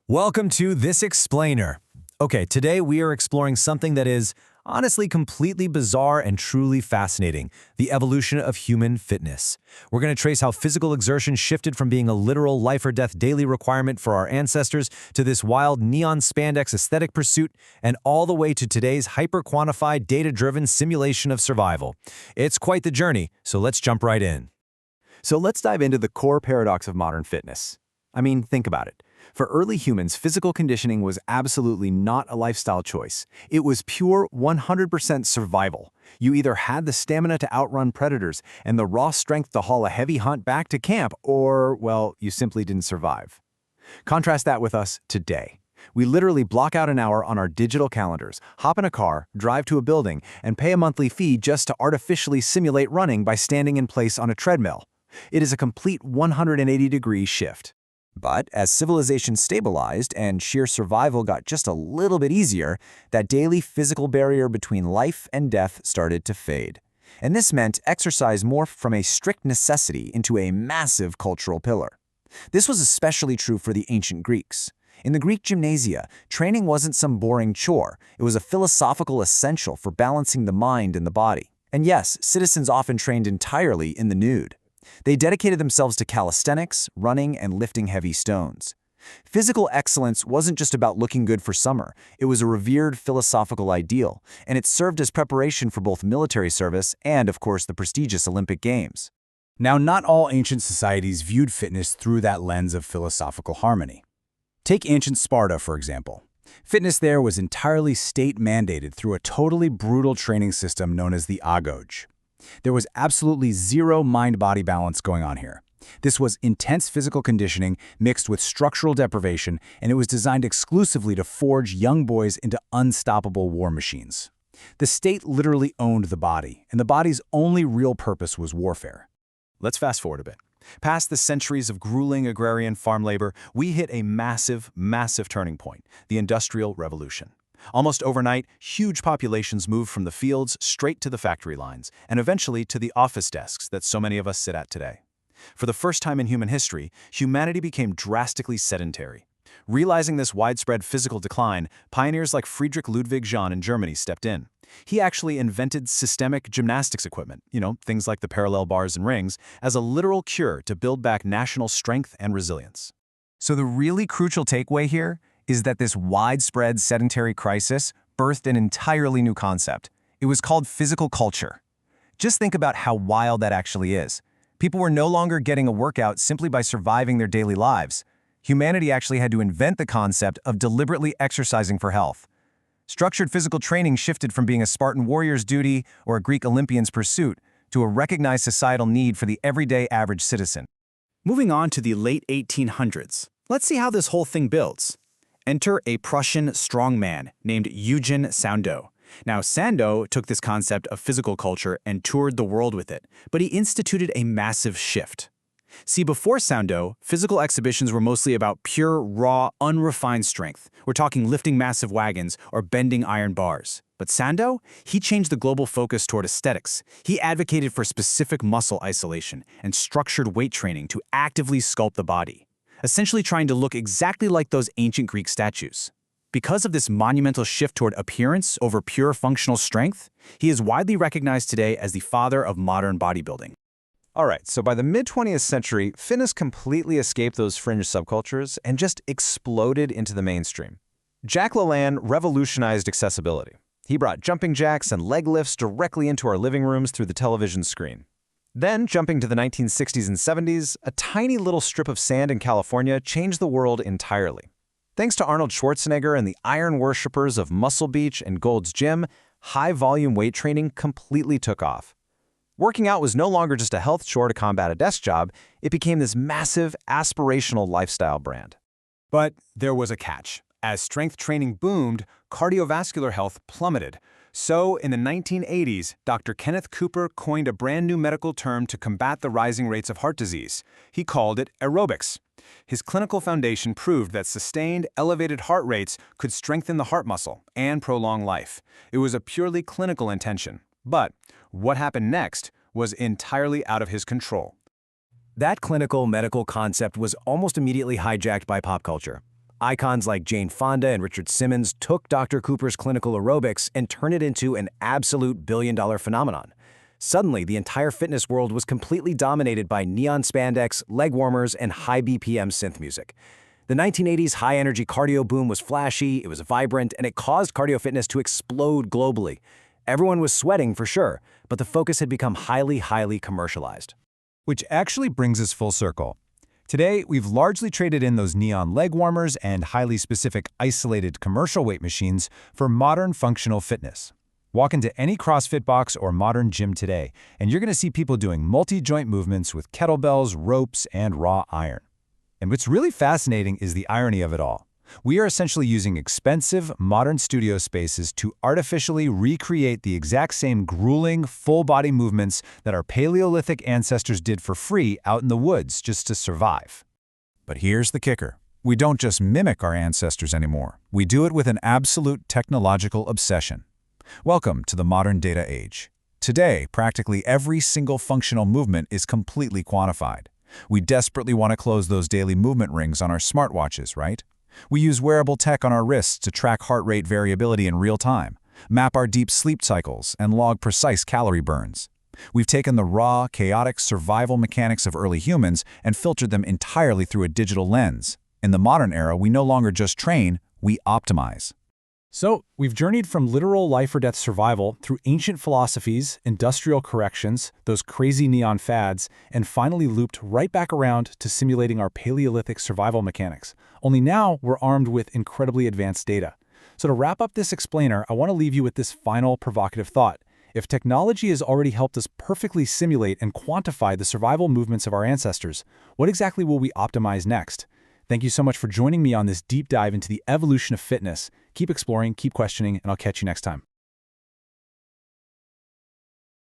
Welcome to This Explainer. Okay, today we are exploring something that is honestly completely bizarre and truly fascinating, the evolution of human fitness. We're going to trace how physical exertion shifted from being a literal life or death daily requirement for our ancestors to this wild neon spandex aesthetic pursuit and all the way to today's hyper-quantified, data-driven simulation of survival. It's quite the journey, so let's jump right in. So let's dive into the core paradox of modern fitness. I mean, think about it. For early humans, physical conditioning was absolutely not a lifestyle choice. It was pure 100% survival. You either had the stamina to outrun predators and the raw strength to haul a heavy hunt back to camp, or, well, you simply didn't survive. Contrast that with us today. We literally block out an hour on our digital calendars, hop in a car, drive to a building, and pay a monthly fee just to artificially simulate running by standing in place on a treadmill. It is a complete 180-degree shift. But as civilization stabilized and sheer survival got just a little bit easier, that daily physical barrier between life and death started to fade. And this meant exercise morphed from a strict necessity into a massive cultural pillar. This was especially true for the ancient Greeks. In the Greek gymnasia, training wasn't some boring chore. It was a philosophical essential for balancing the mind and the body. And yes, citizens often trained entirely in the nude. They dedicated themselves to calisthenics, running, and lifting heavy stones. Physical excellence wasn't just about looking good for summer. It was a revered philosophical ideal, and it served as preparation for both military service and, of course, the prestigious Olympic Games. Now, not all ancient societies viewed fitness through that lens of philosophical harmony. Take ancient Sparta, for example. Fitness there was entirely state-mandated through a totally brutal training system known as the agoge. There was absolutely zero mind-body balance going on here. This was intense physical conditioning mixed with structural deprivation, and it was designed exclusively to forge young boys into unstoppable war machines. The state literally owned the body, and the body's only real purpose was warfare. Let's fast forward a bit. Past the centuries of grueling agrarian farm labor, we hit a massive turning point, the Industrial Revolution. Almost overnight, huge populations moved from the fields straight to the factory lines, and eventually to the office desks that so many of us sit at today. For the first time in human history, humanity became drastically sedentary. Realizing this widespread physical decline, pioneers like Friedrich Ludwig Jahn in Germany stepped in. He actually invented systemic gymnastics equipment, things like the parallel bars and rings, as a literal cure to build back national strength and resilience. So the really crucial takeaway here is that this widespread sedentary crisis birthed an entirely new concept. It was called physical culture. Just think about how wild that actually is. People were no longer getting a workout simply by surviving their daily lives. Humanity actually had to invent the concept of deliberately exercising for health. Structured physical training shifted from being a Spartan warrior's duty or a Greek Olympian's pursuit to a recognized societal need for the everyday average citizen. Moving on to the late 1800s, let's see how this whole thing builds. Enter a Prussian strongman named Eugen Sandow. Now, Sandow took this concept of physical culture and toured the world with it, but he instituted a massive shift. See, before Sandow, physical exhibitions were mostly about pure, raw, unrefined strength. We're talking lifting massive wagons or bending iron bars. But Sandow, he changed the global focus toward aesthetics. He advocated for specific muscle isolation and structured weight training to actively sculpt the body, essentially trying to look exactly like those ancient Greek statues. Because of this monumental shift toward appearance over pure functional strength, he is widely recognized today as the father of modern bodybuilding. All right, so by the mid-20th century, fitness completely escaped those fringe subcultures and just exploded into the mainstream. Jack LaLanne revolutionized accessibility. He brought jumping jacks and leg lifts directly into our living rooms through the television screen. Then, jumping to the 1960s and 70s, a tiny little strip of sand in California changed the world entirely. Thanks to Arnold Schwarzenegger and the iron worshippers of Muscle Beach and Gold's Gym, high-volume weight training completely took off. Working out was no longer just a health chore to combat a desk job, it became this massive, aspirational lifestyle brand. But there was a catch. As strength training boomed, cardiovascular health plummeted. So, in the 1980s, Dr. Kenneth Cooper coined a brand new medical term to combat the rising rates of heart disease. He called it aerobics. His clinical foundation proved that sustained, elevated heart rates could strengthen the heart muscle and prolong life. It was a purely clinical intention. But what happened next was entirely out of his control. That clinical medical concept was almost immediately hijacked by pop culture. Icons like Jane Fonda and Richard Simmons took Dr. Cooper's clinical aerobics and turned it into an absolute billion-dollar phenomenon. Suddenly, the entire fitness world was completely dominated by neon spandex, leg warmers, and high BPM synth music. The 1980s high-energy cardio boom was flashy, it was vibrant, and it caused cardio fitness to explode globally. Everyone was sweating for sure, but the focus had become highly commercialized. Which actually brings us full circle. Today, we've largely traded in those neon leg warmers and highly specific isolated commercial weight machines for modern functional fitness. Walk into any CrossFit box or modern gym today, and you're going to see people doing multi-joint movements with kettlebells, ropes, and raw iron. And what's really fascinating is the irony of it all. We are essentially using expensive, modern studio spaces to artificially recreate the exact same grueling, full-body movements that our Paleolithic ancestors did for free out in the woods just to survive. But here's the kicker. We don't just mimic our ancestors anymore. We do it with an absolute technological obsession. Welcome to the modern data age. Today, practically every single functional movement is completely quantified. We desperately want to close those daily movement rings on our smartwatches, right? We use wearable tech on our wrists to track heart rate variability in real time, map our deep sleep cycles, and log precise calorie burns. We've taken the raw, chaotic survival mechanics of early humans and filtered them entirely through a digital lens. In the modern era, we no longer just train, we optimize. So, we've journeyed from literal life-or-death survival through ancient philosophies, industrial corrections, those crazy neon fads, and finally looped right back around to simulating our Paleolithic survival mechanics. Only now, we're armed with incredibly advanced data. So to wrap up this explainer, I want to leave you with this final provocative thought. If technology has already helped us perfectly simulate and quantify the survival movements of our ancestors, what exactly will we optimize next? Thank you so much for joining me on this deep dive into the evolution of fitness. Keep exploring, keep questioning, and I'll catch you next time.